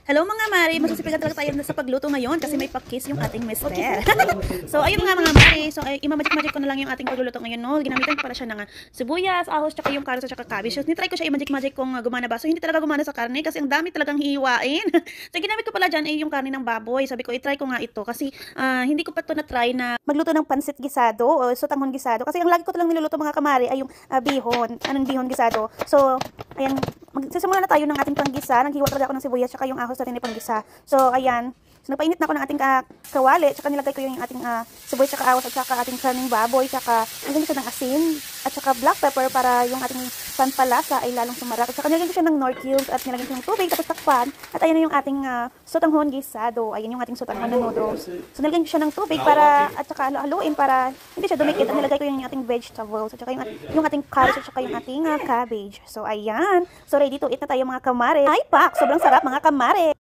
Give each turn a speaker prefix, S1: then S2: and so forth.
S1: Hello mga mari, masasipigan talaga tayo sa pagluto ngayon kasi may pakis yung ating mister. So ayun nga mga mari, so imamagic-magic ko na lang yung ating pagluluto ngayon, no. Ginamitan ko pala siya ng sibuyas, ahos, tsaka yung carrots at tsaka cabbage. So nitry ko siya i-magic-magic kung gumana ba. So hindi talaga gumana sa karne kasi ang dami talagang hihiwain. So ginamit ko pala dyan yung karne ng baboy. Sabi ko i-try ko nga ito kasi hindi ko pa to na-try na magluto ng pansit gisado o sotanghon gisado. Kasi ang lagi ko talang niluluto mga kamari ay yung bihon, bihon gisado. So ayan, magsisimula na tayo ng ating panggisa. Naghiwa talaga ako ng sibuyas tsaka yung ahos natin panggisa. So ayan, so nagpainit na ako ng ating kawali, tsaka nilagay ko yung ating sibuyas tsaka ahos at tsaka ating karning baboy, tsaka nilagay ko siya ng asin at tsaka black pepper para yung ating pampalasa ay lalong sumarap. At tsaka nilagay ko siya ng nor cubes at nilagay ko ng tubig tapos takpan. At ayan na yung ating sotanghon gisado. Ayan yung ating sotanghon na noodles. So nilagay ko siya ng tubig para at tsaka haluin para hindi siya dumikit. At nilagay ko yung ating vegetables at tsaka yung ating carrots at tsaka yung ating cabbage. So ayan. So ready to eat na tayo mga kamare. Ay pak! Sobrang sarap mga kamare!